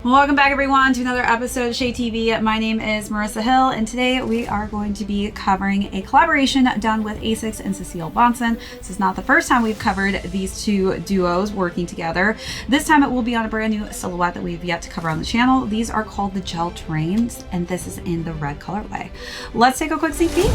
Welcome back everyone to another episode of ShadeTV. My name is Marissa Hill and today we are going to be covering a collaboration done with ASICS and Cecelie Bahnsen. This is not the first time we've covered these two duos working together. This time it will be on a brand new silhouette that we've yet to cover on the channel. These are called the Gel Terrains and this is in the red colorway. Let's take a quick sneak peek.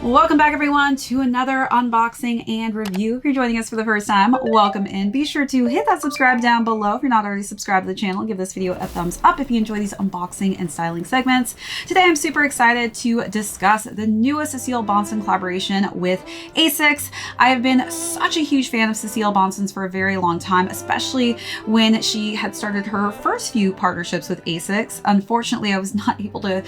Welcome back everyone to another unboxing and review. If you're joining us for the first time, welcome in. Be sure to hit that subscribe down below if you're not already subscribed to the channel. Give this video a thumbs up if you enjoy these unboxing and styling segments. Today I'm super excited to discuss the newest Cecelie Bahnsen collaboration with ASICS. I have been such a huge fan of Cecelie Bahnsen's for a very long time, especially when she had started her first few partnerships with ASICS. Unfortunately, I was not able to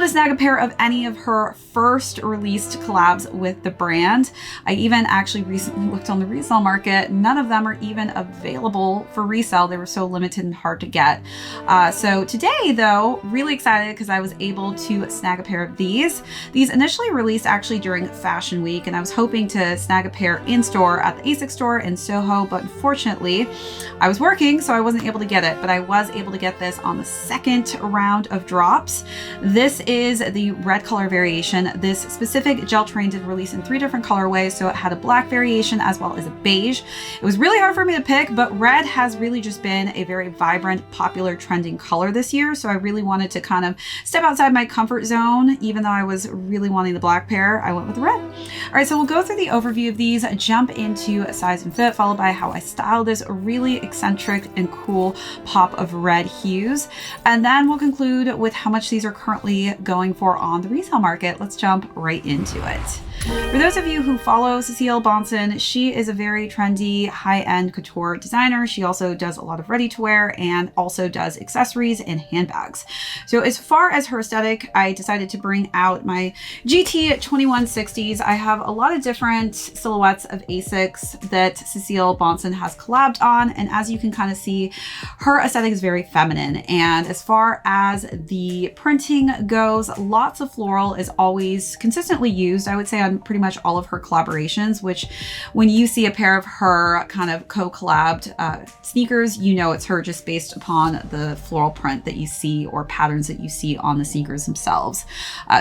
snag a pair of any of her first released collabs with the brand. I even actually recently looked on the resale market. None of them are even available for resale. They were so limited and hard to get. So today though, really excited because I was able to snag a pair of these. These initially released actually during Fashion Week and I was hoping to snag a pair in store at the ASICS store in Soho, but unfortunately I was working so I wasn't able to get it, but I was able to get this on the second round of drops. This is the red color variation. This specific Gel Terrain did release in 3 different colorways, so it had a black variation as well as a beige. It was really hard for me to pick, but red has really just been a very vibrant, popular, trending color this year, so I really wanted to kind of step outside my comfort zone. Even though I was really wanting the black pair, I went with the red. All right, so we'll go through the overview of these, jump into size and fit, followed by how I styled this really eccentric and cool pop of red hues, and then we'll conclude with how much these are currently going for on the resale market. Let's jump right into it. For those of you who follow Cecelie Bahnsen, she is a very trendy, high-end couture designer. She also does a lot of ready-to-wear and also does accessories and handbags. So as far as her aesthetic, I decided to bring out my GT 2160s. I have a lot of different silhouettes of ASICS that Cecelie Bahnsen has collabed on, and as you can kind of see, her aesthetic is very feminine. And as far as the printing goes, lots of floral is always consistently used, I would say, on pretty much all of her collaborations, which when you see a pair of her kind of co-collabed sneakers, you know it's her just based upon the floral print that you see or patterns that you see on the sneakers themselves.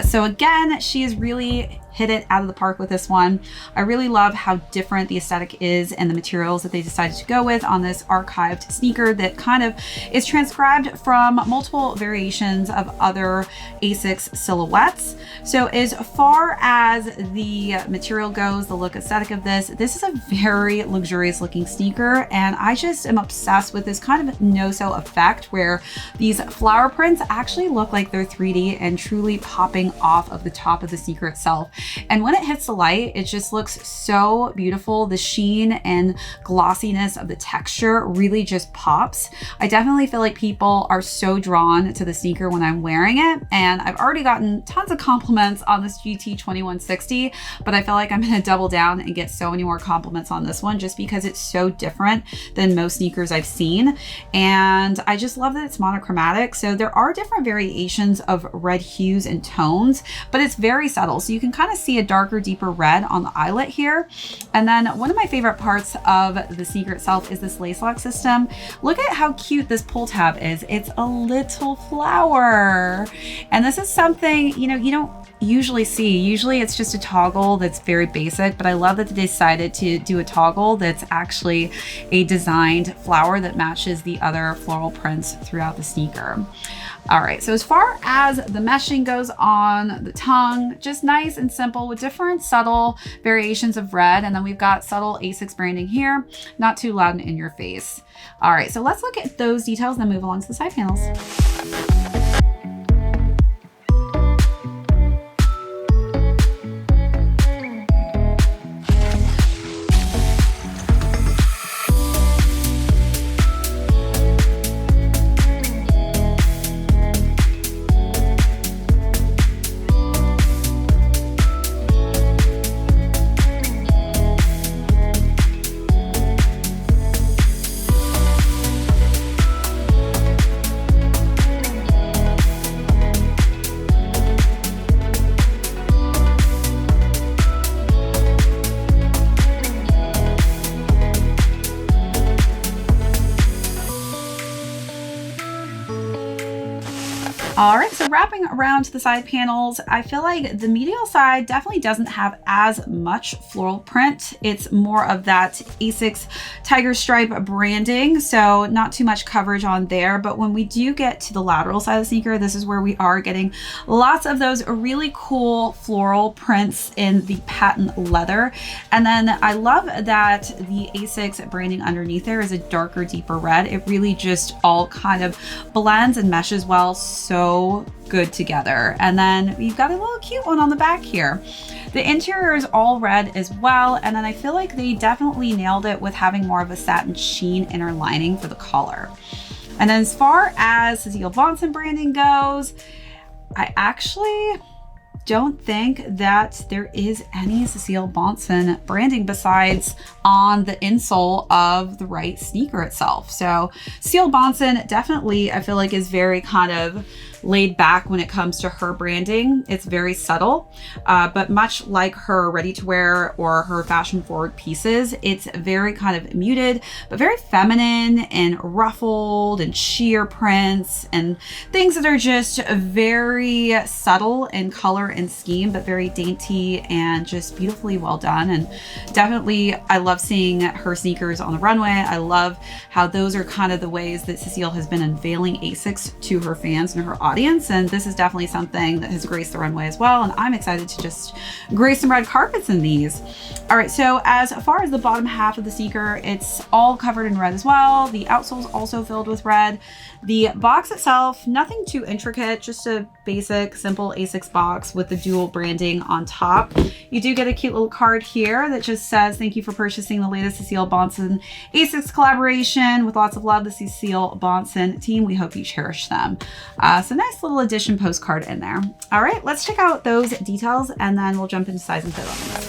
So again, she is really hit it out of the park with this one. I really love how different the aesthetic is and the materials that they decided to go with on this archived sneaker that kind of is transcribed from multiple variations of other ASICS silhouettes. So as far as the material goes, the look aesthetic of this is a very luxurious looking sneaker, and I just am obsessed with this kind of no-sew effect where these flower prints actually look like they're 3D and truly popping off of the top of the sneaker itself. And when it hits the light, it just looks so beautiful. The sheen and glossiness of the texture really just pops. I definitely feel like people are so drawn to the sneaker when I'm wearing it, and I've already gotten tons of compliments on this GT 2160, but I feel like I'm gonna double down and get so many more compliments on this one just because it's so different than most sneakers I've seen. And I just love that it's monochromatic. So there are different variations of red hues and tones, but it's very subtle. So you can kind of see a darker, deeper red on the eyelet here. And then one of my favorite parts of the sneaker itself is this lace lock system. Look at how cute this pull tab is. It's a little flower. And this is something, you know, you don't usually see. Usually it's just a toggle that's very basic, but I love that they decided to do a toggle that's actually a designed flower that matches the other floral prints throughout the sneaker. All right, so as far as the meshing goes on the tongue, just nice and simple with different subtle variations of red. And then we've got subtle ASICS branding here, not too loud and in your face. All right, so let's look at those details and then move along to the side panels. All right, so wrapping around to the side panels, I feel like the medial side definitely doesn't have as much floral print. It's more of that ASICS tiger stripe branding, so not too much coverage on there. But when we do get to the lateral side of the sneaker, this is where we are getting lots of those really cool floral prints in the patent leather. And then I love that the ASICS branding underneath there is a darker, deeper red. It really just all kind of blends and meshes well so good together. And then you've got a little cute one on the back here. The interior is all red as well. And then I feel like they definitely nailed it with having more of a satin sheen inner lining for the collar. And then as far as Cecelie Bahnsen branding goes, I actually don't think that there is any Cecelie Bahnsen branding besides on the insole of the right sneaker itself. So Cecelie Bahnsen definitely, I feel like, is very kind of laid back when it comes to her branding. It's very subtle, but much like her ready-to-wear or her fashion-forward pieces, it's very kind of muted, but very feminine and ruffled and sheer prints and things that are just very subtle in color and scheme, but very dainty and just beautifully well done. And definitely, I love seeing her sneakers on the runway. I love how those are kind of the ways that Cecelie has been unveiling ASICS to her fans and her audience. And this is definitely something that has graced the runway as well. And I'm excited to just grace some red carpets in these. All right, so as far as the bottom half of the sneaker, it's all covered in red as well. The outsole is also filled with red. The box itself, nothing too intricate, just a basic, simple ASICS box with the dual branding on top. You do get a cute little card here that just says, "Thank you for purchasing the latest Cecelie Bahnsen ASICS collaboration. With lots of love, the Cecelie Bahnsen team. We hope you cherish them." So nice little addition postcard in there. All right, let's check out those details and then we'll jump into size and fit on this.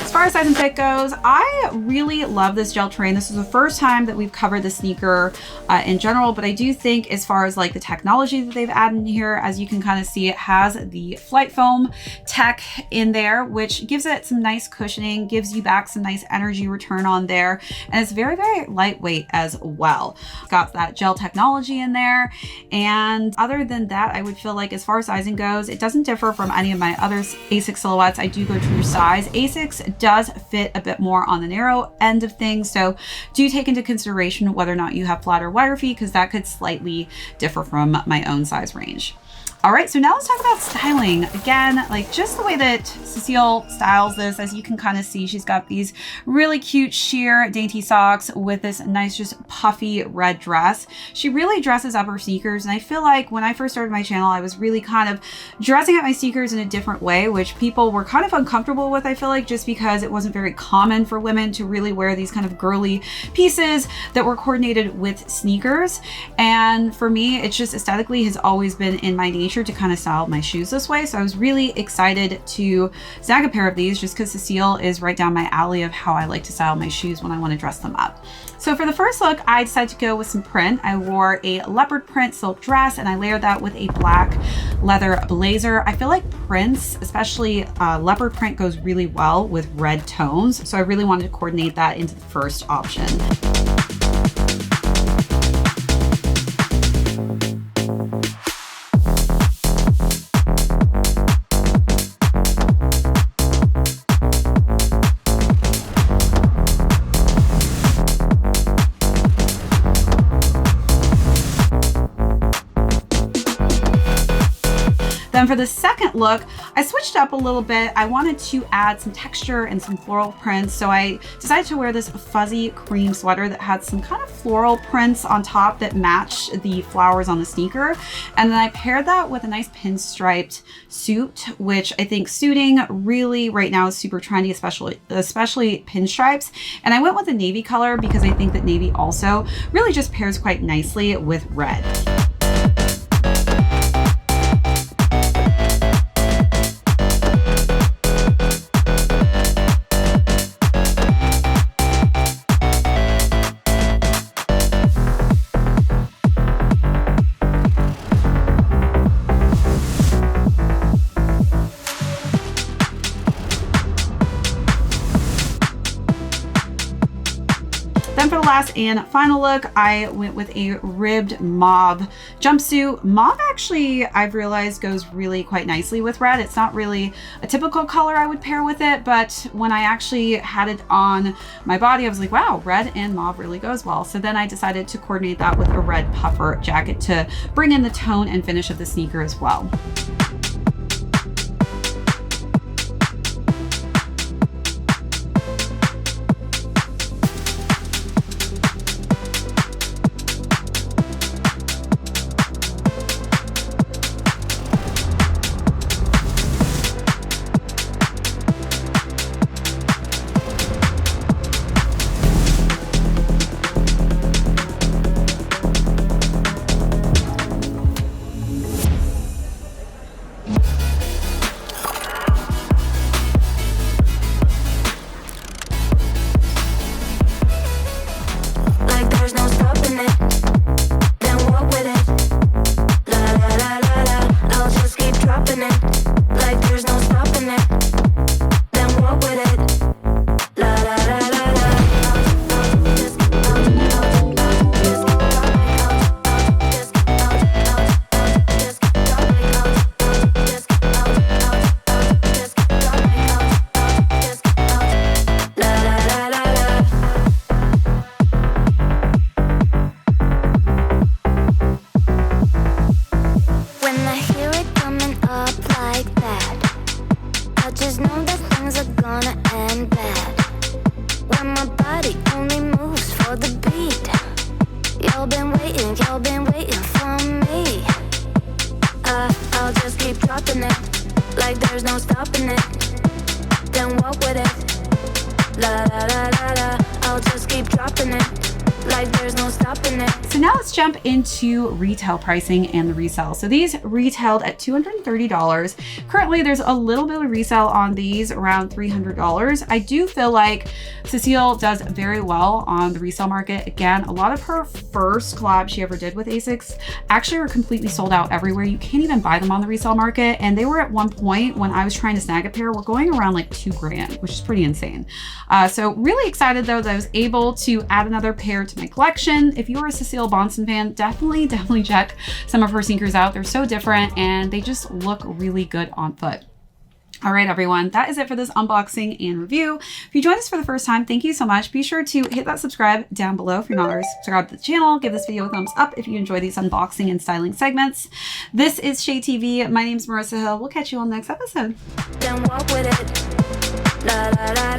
As far as size and fit goes, I really love this gel train. This is the first time that we've covered the sneaker in general, but I do think as far as like the technology that they've added in here, as you can kind of see, it has the flight foam tech in there, which gives it some nice cushioning, gives you back some nice energy return on there. And it's very, very lightweight as well. Got that gel technology in there. And other than that, I would feel like as far as sizing goes, it doesn't differ from any of my other ASICS silhouettes. I do go true size. ASICS does fit a bit more on the narrow end of things, so do take into consideration whether or not you have flat or wider feet, because that could slightly differ from my own size range. All right, so now let's talk about styling. Again, like just the way that Cecelie styles this, as you can kind of see, she's got these really cute sheer dainty socks with this nice just puffy red dress. She really dresses up her sneakers, and I feel like when I first started my channel, I was really kind of dressing up my sneakers in a different way, which people were kind of uncomfortable with, I feel like, just because it wasn't very common for women to really wear these kind of girly pieces that were coordinated with sneakers. And for me, it's just aesthetically has always been in my nature to kind of style my shoes this way. So I was really excited to snag a pair of these just because Cecelie is right down my alley of how I like to style my shoes when I want to dress them up. So for the first look, I decided to go with some print. I wore a leopard print silk dress and I layered that with a black leather blazer. I feel like prints, especially leopard print, goes really well with red tones. So I really wanted to coordinate that into the first option. Then for the the second look, I switched up a little bit. I wanted to add some texture and some floral prints, so I decided to wear this fuzzy cream sweater that had some kind of floral prints on top that match the flowers on the sneaker. And then I paired that with a nice pinstriped suit, which I think suiting really right now is super trendy, especially pinstripes. And I went with a navy color because I think that navy also really just pairs quite nicely with red. Then for the last and final look, I went with a ribbed mauve jumpsuit. Mauve actually, I've realized, goes really quite nicely with red. It's not really a typical color I would pair with it, but when I actually had it on my body, I was like, wow, red and mauve really goes well. So then I decided to coordinate that with a red puffer jacket to bring in the tone and finish of the sneaker as well. Y'all been waiting for me. I'll just keep dropping it like there's no stopping it. Then walk with it. La la la la la. I'll just keep dropping it like there's no stopping it. So now let's jump into retail pricing and the resale. So these retailed at $230. Currently, there's a little bit of resale on these, around $300. I do feel like Cecelie does very well on the resale market. Again, a lot of her first collabs she ever did with ASICS actually are completely sold out everywhere. You can't even buy them on the resale market. And they were at one point when I was trying to snag a pair, were going around like $2,000, which is pretty insane. So really excited though that I was able to add another pair to my collection. If you're a Cecelie Bahnsen fan, definitely check some of her sneakers out. They're so different and they just look really good on foot. All right, everyone, that is it for this unboxing and review. If you joined us for the first time, thank you so much. Be sure to hit that subscribe down below if you're not already subscribed to the channel. Give this video a thumbs up if you enjoy these unboxing and styling segments. This is ShadeTV. My name's Marissa Hill. We'll catch you on the next episode. Then walk with it. La, la, la.